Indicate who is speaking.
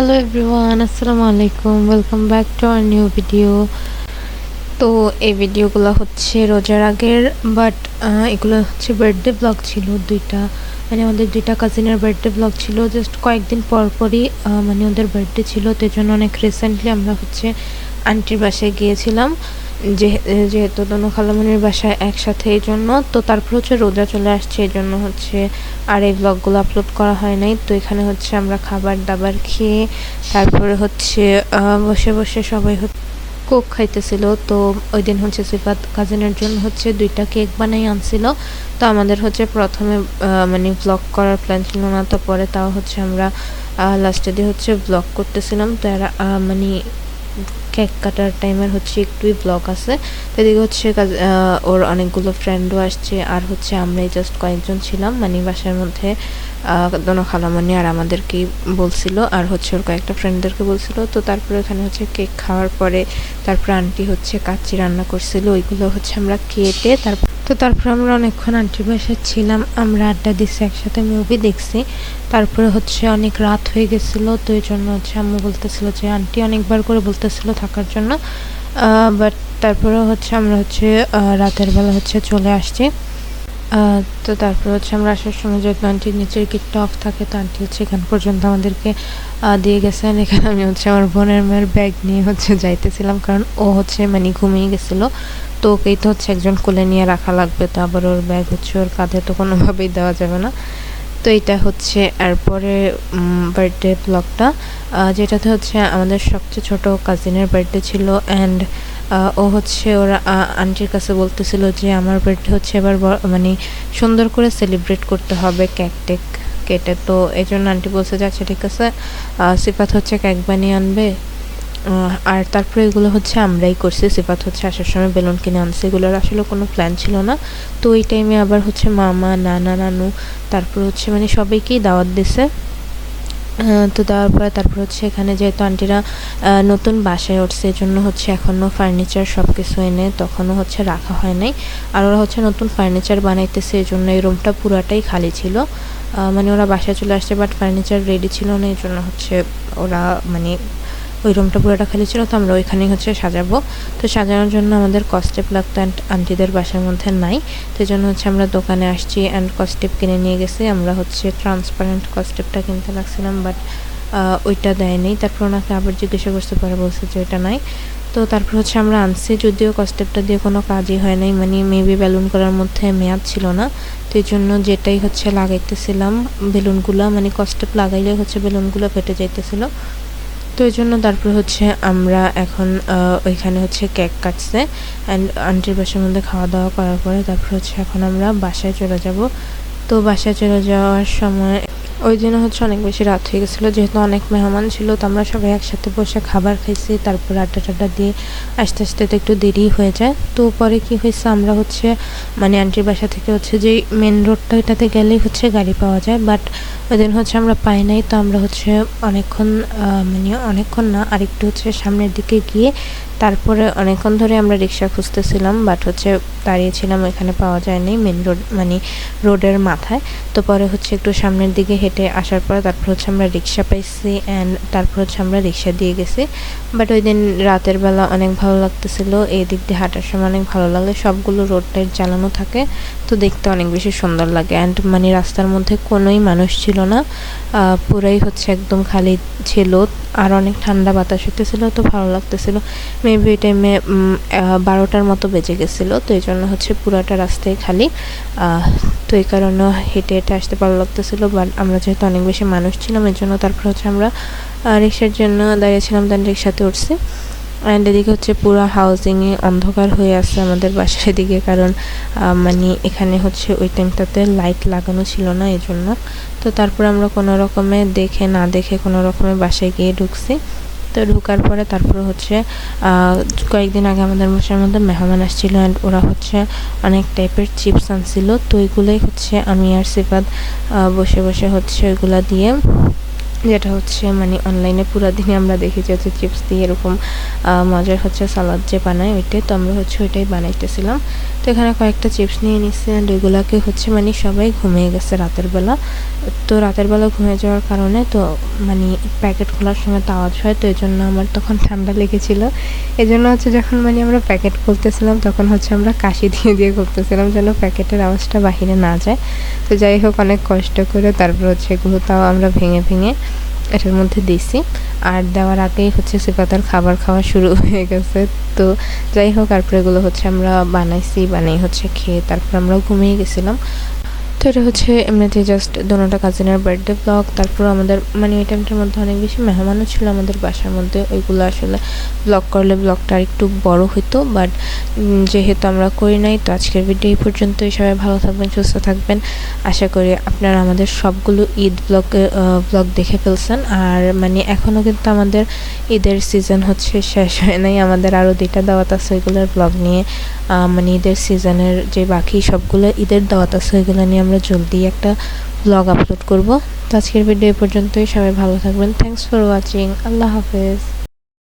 Speaker 1: Hello everyone, আসসালামু আলাইকুম। Welcome back to our new video. তো এই ভিডিওগুলো হচ্ছে রোজার আগের, বাট এগুলো হচ্ছে বার্থডে ব্লগ ছিল দুইটা। মানে আমাদের দুইটা কাজিনের বার্থডে ব্লগ ছিল, জাস্ট কয়েকদিন পর পরই মানে ওদের বার্থডে ছিল। তো এই জন্য অনেক রিসেন্টলি আমরা হচ্ছে আন্টির বাসায় গিয়েছিলাম, যেহেতু দোনো খালামণির বাসায় একসাথে, এই জন্য। তো তারপর হচ্ছে রোজা চলে আসছে, এই জন্য হচ্ছে আর এই ব্লগগুলো আপলোড করা হয় নাই। তো এখানে হচ্ছে আমরা খাবার দাবার খেয়ে তারপরে হচ্ছে বসে বসে সবাই কোক খাইতেছিল। তো ওই দিন হচ্ছে সিফাত কাজিনের জন্য হচ্ছে দুইটা কেক বানাই আনছিল। তো আমাদের হচ্ছে প্রথমে মানে ব্লগ করার প্ল্যান ছিল না, তো পরে তাও হচ্ছে আমরা লাস্টে দিয়ে হচ্ছে ব্লগ করতেছিলাম। তো এরা মানে কেক কাটার টাইমের হচ্ছে একটুই ব্লগ আছে। তো এদিকে হচ্ছে ওর অনেকগুলো ফ্রেন্ডও আসছে, আর হচ্ছে আমরাই জাস্ট কয়েকজন ছিলাম, মানে বাসার মধ্যে দোনো খালামণি আর আমাদেরকেই বলছিল, আর হচ্ছে ওর কয়েকটা ফ্রেন্ডদেরকে বলছিল। তো তারপরে এখানে হচ্ছে কেক খাওয়ার পরে তারপর আন্টি হচ্ছে কাচ্চি রান্না করছিল, ওইগুলো হচ্ছে আমরা কেটে তারপর আমরা অনেকক্ষণ আন্টির বাসায় ছিলাম, আমরা আড্ডা দিচ্ছি, একসাথে মুভি দেখছি। তারপরে হচ্ছে অনেক রাত হয়ে গেছিলো, তো এই জন্য হচ্ছে আম্মু বলতেছিল যে আন্টি অনেকবার করে বলতেছিল থাকার জন্য, বাট তারপরে হচ্ছে আমরা হচ্ছে রাতের বেলা হচ্ছে চলে আসছি। তো তারপর হচ্ছে আমরা আসার সময় যেহেতু আন্টির নিচের গেটটা অফ থাকে, তো আন্টি হচ্ছে এখান পর্যন্ত আমাদেরকে দিয়ে গেছেন। এখানে আমি হচ্ছে আমার বোনের মেয়ের ব্যাগ নিয়ে হচ্ছে যাইতেছিলাম, কারণ ও হচ্ছে মানে ঘুমিয়ে গেছিলো। তো ওকেই তো হচ্ছে একজন কোলে নিয়ে রাখা লাগবে, তো আবার ওর ব্যাগ হচ্ছে ওর কাঁধে তো কোনোভাবেই দেওয়া যাবে না। তো এটা হচ্ছে এরপরে বার্থডে ব্লগটা, যেটাতে হচ্ছে আমাদের সবচেয়ে ছোট কাজিনের বার্থডে ছিল। অ্যান্ড ও হচ্ছে ওরা আন্টির কাছে বলতেছিল যে আমার বার্থডে হচ্ছে এবার মানে সুন্দর করে সেলিব্রেট করতে হবে কেক টেক কেটে। তো এই জন্য আন্টি বলছে যে আচ্ছা ঠিক আছে, সিফাত হচ্ছে কেক বানিয়ে আনবে। আর তারপরে এগুলো হচ্ছে আমরাই করছি। সিফাত হচ্ছে আসার সময় বেলুন কিনে আনছে, এগুলোর আসলে কোনো প্ল্যান ছিল না। তো ওই টাইমে আবার হচ্ছে মামা নানা নানু তারপর হচ্ছে মানে সবাইকেই দাওয়াত দিছে। তো দেওয়ার পরে তারপর হচ্ছে এখানে যেহেতু আন্টিরা নতুন বাসায় উঠছে, এই জন্য হচ্ছে এখনও ফার্নিচার সব কিছু এনে তখনও হচ্ছে রাখা হয় নাই। আর ওরা হচ্ছে নতুন ফার্নিচার বানাইতেছে, এই জন্য এই রুমটা পুরাটাই খালি ছিল। মানে ওরা বাসায় চলে আসছে, বাট ফার্নিচার রেডি ছিল না, এই জন্য হচ্ছে ওরা মানে ওই রুমটা পুরোটা খালি ছিল। তো আমরা ওইখানেই হচ্ছে সাজাবো। তো সাজানোর জন্য আমাদের কস্টেপ লাগতো, অ্যান্ড আন্টিদের বাসার মধ্যে নাই। তো এই জন্য হচ্ছে আমরা দোকানে আসছি অ্যান্ড কস্টেপ কিনে নিয়ে গেছি। আমরা হচ্ছে ট্রান্সপারেন্ট কস্টেপটা কিনতে লাগছিলাম, বাট ওইটা দেয়নি। তারপর ওনাকে আবার জিজ্ঞাসা করতে পারে, বলছে যে ওইটা নাই। তো তারপর হচ্ছে আমরা আনছি, যদিও কস্টেপটা দিয়ে কোনো কাজই হয় নাই, মানে মেবি বেলুন করার মধ্যে মেয়াদ ছিল না। তো এই জন্য যেটাই হচ্ছে লাগাইতেছিলাম বেলুনগুলো, মানে কস্টেপ লাগাইলে হচ্ছে বেলুনগুলো ফেটে যাইতেছিল। তো এই জন্য তারপর হচ্ছে আমরা এখন ওইখানে হচ্ছে কেক কাটছে, অ্যান্ড আন্টির বাসার মধ্যে খাওয়া দাওয়া করার পরে তারপর হচ্ছে এখন আমরা বাসায় চলে যাব। তো বাসায় চলে যাওয়ার সময় ওই দিনও হচ্ছে অনেক বেশি রাত হয়ে গেছিলো, যেহেতু অনেক মেহমান ছিল। তো আমরা সবাই একসাথে বসে খাবার খাইছি, তারপর আড্ডা টাড্ডা দিয়ে আস্তে আস্তে তো একটু দেরি হয়ে যায়। তো পরে কি হয়েছে, আমরা হচ্ছে মানে আন্টির বাসা থেকে হচ্ছে যে মেন রোডটা, ওইটাতে গেলেই হচ্ছে গাড়ি পাওয়া যায়, বাট ওই দিন হচ্ছে আমরা পাই নাই। তো আমরা হচ্ছে অনেকক্ষণ মানে অনেকক্ষণ না, আরেকটু হচ্ছে সামনের দিকে গিয়ে তারপরে অনেকক্ষণ ধরে আমরা রিক্সা খুঁজতেছিলাম, বাট হচ্ছে দাঁড়িয়েছিলাম, এখানে পাওয়া যায়নি মেন রোড মানে রোডের মাথায়। তো পরে হচ্ছে একটু সামনের দিকে হেঁটে আসার পরে তারপর হচ্ছে আমরা রিক্সা পাইছি, অ্যান্ড তারপর হচ্ছে আমরা রিক্সা দিয়ে গেছি। বাট ওই দিন রাতের বেলা অনেক ভালো লাগতেছিল, এই দিক দিয়ে হাঁটার সময় অনেক ভালো লাগে, সবগুলো রোড টাইট জ্বালানো থাকে, তো দেখতে অনেক বেশি সুন্দর লাগে। অ্যান্ড মানে রাস্তার মধ্যে কোনোই মানুষ ছিল না, পুরাই হচ্ছে একদম খালি ছিল, আর অনেক ঠান্ডা বাতাস হতেছিল, তো ভালো লাগতেছিল। মেবি ওই টাইমে 12টার মতো বেজে গেছিলো, তো এই জন্য হচ্ছে পুরাটা রাস্তায় খালি। তো এই কারণে হেঁটে হেঁটে আসতে ভালো লাগতেছিলো, বাট আমরা যেহেতু অনেক বেশি মানুষ ছিলাম, এই জন্য তারপর হচ্ছে আমরা রিক্সার জন্য দাঁড়িয়েছিলাম, দেন রিক্সাতে উঠছি। অ্যান্ড এদিকে হচ্ছে পুরো হাউজিংয়ে অন্ধকার হয়ে আছে আমাদের বাসার দিকে, কারণ মানে এখানে হচ্ছে ওই টাইমটাতে লাইট লাগানো ছিল না, এই জন্য। তো তারপর আমরা কোনো রকমে দেখে না দেখে কোনো রকমে বাসায় গিয়ে ঢুকছি। তো ঢোকার পরে তারপর হচ্ছে কয়েকদিন আগে আমাদের বাসার মধ্যে মেহমান আসছিলো, অ্যান্ড ওরা হচ্ছে অনেক টাইপের চিপস আনছিল। তো ওইগুলোই হচ্ছে আমি আর সিফাত বসে বসে হচ্ছে ওইগুলা দিয়ে যেটা হচ্ছে মানে অনলাইনে পুরো দিনে আমরা দেখি যে হচ্ছে চিপস দিয়ে এরকম মজার হচ্ছে সালাদ যে বানায় ওইটাই, তো আমরা হচ্ছে ওইটাই বানাইতেছিলাম। তো এখানে কয়েকটা চিপস নিয়ে নিচ্ছি অ্যান্ড ওইগুলোকে হচ্ছে মানে সবাই ঘুমিয়ে গেছে রাতের বেলা। তো রাতের বেলা ঘুমিয়ে যাওয়ার কারণে তো মানে প্যাকেট খোলার সময় তো আওয়াজ হয়, তো এই জন্য আমার তখন ঠান্ডা লেগেছিলো। এই জন্য হচ্ছে যখন মানে আমরা প্যাকেট খুলতেছিলাম তখন হচ্ছে আমরা কাশি দিয়ে দিয়ে করতেছিলাম যেন প্যাকেটের আওয়াজটা বাহিরে না যায়। তো যাই হোক, অনেক কষ্ট করে তারপর হচ্ছে এগুলো তাও আমরা ভেঙে ভেঙে এটার মধ্যে দিছি। আর দেওয়ার আগেই হচ্ছে সিফাতের খাবার খাওয়া শুরু হয়ে গেছে। তো যাই হোক, তারপরে এগুলো হচ্ছে আমরা বানাই হচ্ছে খেয়ে তারপর আমরা ঘুমিয়ে গেছিলাম। তো এটা হচ্ছে এমনিতে জাস্ট দোনোটা কাজিনের বার্থডে ব্লগ। তারপর আমাদের মানে এই টাইমটার মধ্যে অনেক বেশি মেহমানও ছিল আমাদের বাসার মধ্যে, ওইগুলো আসলে ব্লগ করলে ব্লগটা আর একটু বড় হতো, বাট যেহেতু আমরা করি নাই, তো আজকের ভিডিও এই পর্যন্তই। সবাই ভালো থাকবেন, সুস্থ থাকবেন। আশা করি আপনারা আমাদের সবগুলো ঈদ ব্লগ দেখে ফেলছেন। আর মানে এখনও কিন্তু আমাদের ঈদের সিজন হচ্ছে শেষ হয় নাই, আমাদের আরও 2টা দাওয়াত আছে, ওইগুলোর ব্লগ নিয়ে মানে ঈদের সিজনের যে বাকি সবগুলো ঈদের দাওয়াত আছে ওইগুলো নিয়ে আমরা জলদি একটা ব্লগ আপলোড করব। তো আজকের ভিডিও এই পর্যন্তই। সবাই ভালো থাকবেন। Thanks for watching. আল্লাহ হাফেজ।